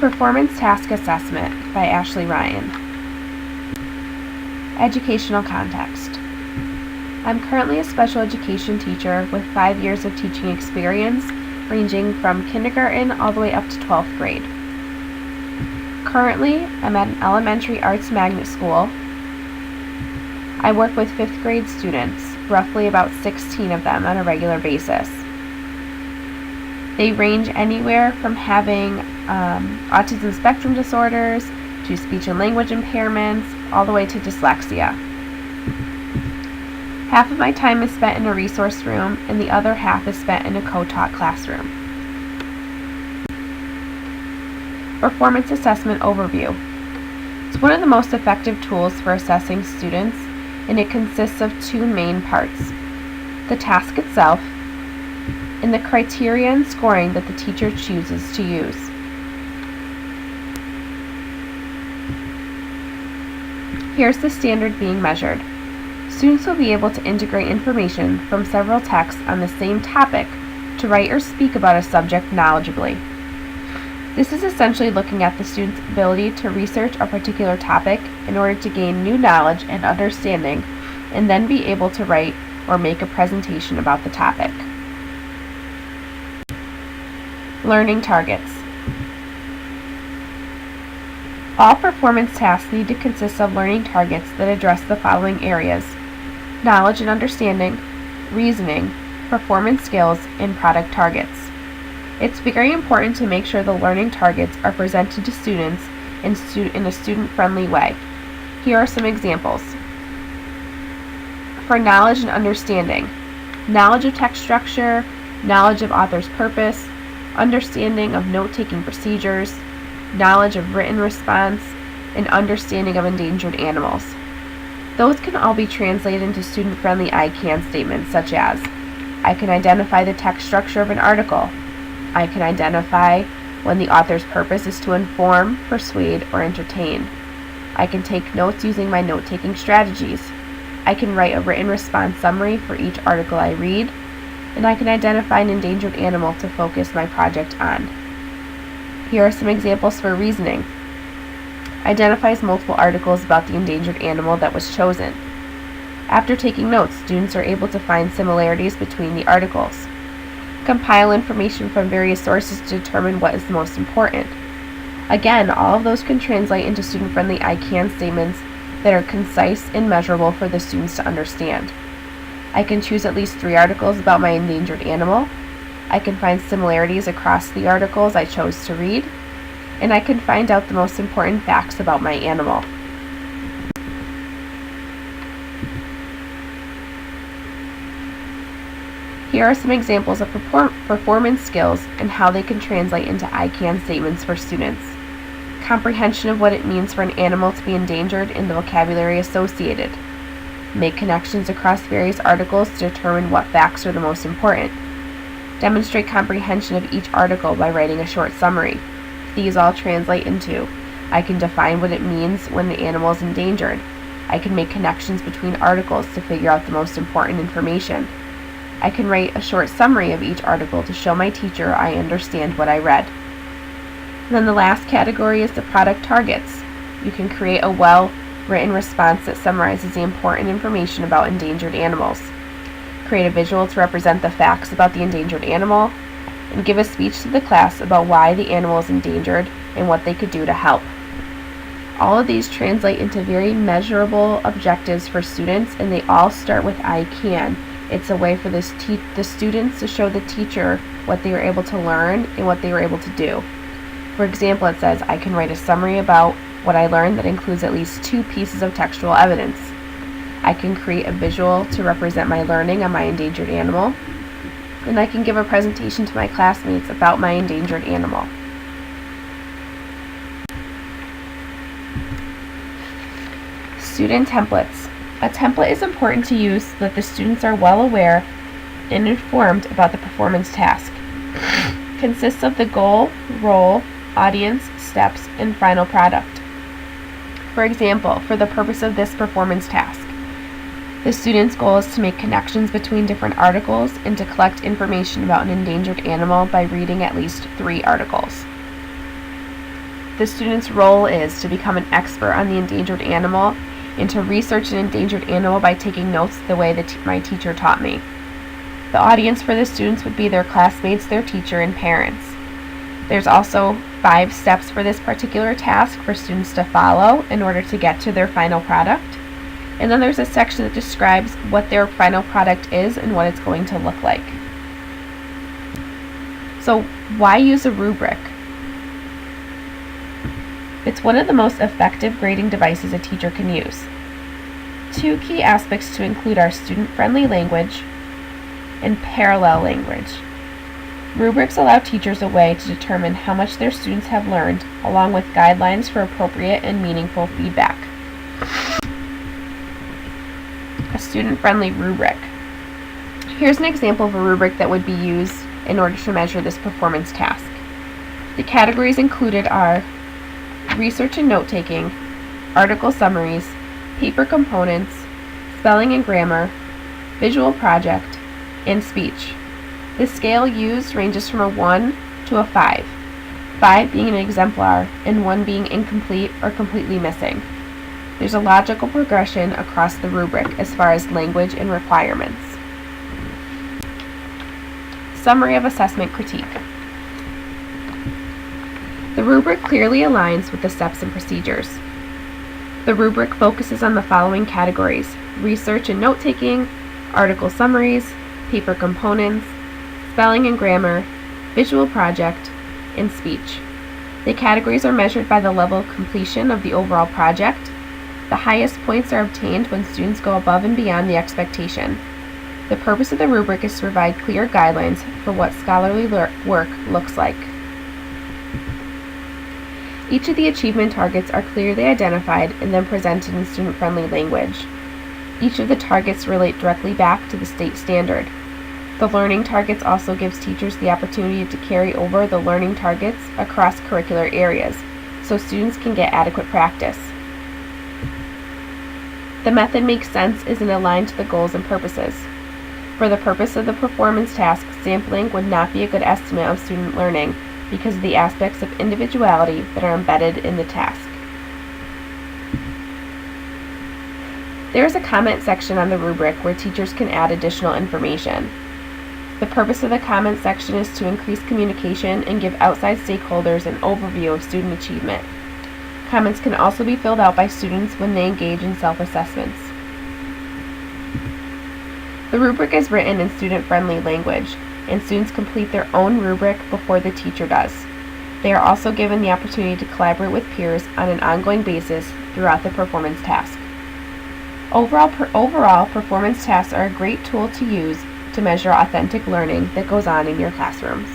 Performance Task Assessment by Ashley Ryan. Educational context. I'm currently a special education teacher with 5 years of teaching experience, ranging from kindergarten all the way up to 12th grade. Currently, I'm at an elementary arts magnet school. I work with 5th grade students, roughly about 16 of them on a regular basis. They range anywhere from having autism spectrum disorders to speech and language impairments, all the way to dyslexia. Half of my time is spent in a resource room, and the other half is spent in a co-taught classroom. Performance Assessment Overview. It's one of the most effective tools for assessing students, and it consists of 2 main parts: the task itself and the criteria and scoring that the teacher chooses to use. Here's the standard being measured. Students will be able to integrate information from several texts on the same topic to write or speak about a subject knowledgeably. This is essentially looking at the student's ability to research a particular topic in order to gain new knowledge and understanding, and then be able to write or make a presentation about the topic. Learning targets. All performance tasks need to consist of learning targets that address the following areas: knowledge and understanding, reasoning, performance skills, and product targets. It's very important to make sure the learning targets are presented to students in a student-friendly way. Here are some examples. For knowledge and understanding, knowledge of text structure, knowledge of author's purpose, understanding of note-taking procedures, knowledge of written response, and understanding of endangered animals. Those can all be translated into student-friendly I can statements such as, I can identify the text structure of an article. I can identify when the author's purpose is to inform, persuade, or entertain. I can take notes using my note-taking strategies. I can write a written response summary for each article I read, and I can identify an endangered animal to focus my project on. Here are some examples for reasoning. Identifies multiple articles about the endangered animal that was chosen. After taking notes, students are able to find similarities between the articles. Compile information from various sources to determine what is the most important. Again, all of those can translate into student-friendly I can statements that are concise and measurable for the students to understand. I can choose at least 3 articles about my endangered animal. I can find similarities across the articles I chose to read, and I can find out the most important facts about my animal. Here are some examples of performance skills and how they can translate into I can statements for students. Comprehension of what it means for an animal to be endangered and the vocabulary associated. Make connections across various articles to determine what facts are the most important. Demonstrate comprehension of each article by writing a short summary. These all translate into, I can define what it means when the animal is endangered. I can make connections between articles to figure out the most important information. I can write a short summary of each article to show my teacher I understand what I read. And then the last category is the product targets. You can create a well-written response that summarizes the important information about endangered animals. Create a visual to represent the facts about the endangered animal, and give a speech to the class about why the animal is endangered and what they could do to help. All of these translate into very measurable objectives for students, and they all start with I can. It's a way for the students to show the teacher what they were able to learn and what they were able to do. For example, it says, I can write a summary about what I learned that includes at least 2 pieces of textual evidence. I can create a visual to represent my learning on my endangered animal, and I can give a presentation to my classmates about my endangered animal. Student templates. A template is important to use so that the students are well aware and informed about the performance task. Consists of the goal, role, audience, steps, and final product. For example, for the purpose of this performance task, the student's goal is to make connections between different articles and to collect information about an endangered animal by reading at least 3 articles. the student's role is to become an expert on the endangered animal and to research an endangered animal by taking notes the way that my teacher taught me. The audience for the students would be their classmates, their teacher, and parents. There's also 5 steps for this particular task for students to follow in order to get to their final product. And then there's a section that describes what their final product is and what it's going to look like. So why use a rubric? It's one of the most effective grading devices a teacher can use. 2 key aspects to include are student-friendly language and parallel language. Rubrics allow teachers a way to determine how much their students have learned, along with guidelines for appropriate and meaningful feedback. A student-friendly rubric. Here's an example of a rubric that would be used in order to measure this performance task. The categories included are research and note-taking, article summaries, paper components, spelling and grammar, visual project, and speech. The scale used ranges from a 1 to a 5, 5 being an exemplar and 1 being incomplete or completely missing. There's a logical progression across the rubric as far as language and requirements. Summary of assessment critique. The rubric clearly aligns with the steps and procedures. The rubric focuses on the following categories: research and note-taking, article summaries, paper components, spelling and grammar, visual project, and speech. The categories are measured by the level of completion of the overall project. The highest points are obtained when students go above and beyond the expectation. The purpose of the rubric is to provide clear guidelines for what scholarly work looks like. Each of the achievement targets are clearly identified and then presented in student-friendly language. Each of the targets relate directly back to the state standard. The learning targets also gives teachers the opportunity to carry over the learning targets across curricular areas, so students can get adequate practice. The method makes sense as it aligned to the goals and purposes. For the purpose of the performance task, sampling would not be a good estimate of student learning because of the aspects of individuality that are embedded in the task. There is a comment section on the rubric where teachers can add additional information. The purpose of the comment section is to increase communication and give outside stakeholders an overview of student achievement. Comments can also be filled out by students when they engage in self-assessments. The rubric is written in student-friendly language, and students complete their own rubric before the teacher does. They are also given the opportunity to collaborate with peers on an ongoing basis throughout the performance task. Overall, performance tasks are a great tool to use to measure authentic learning that goes on in your classrooms.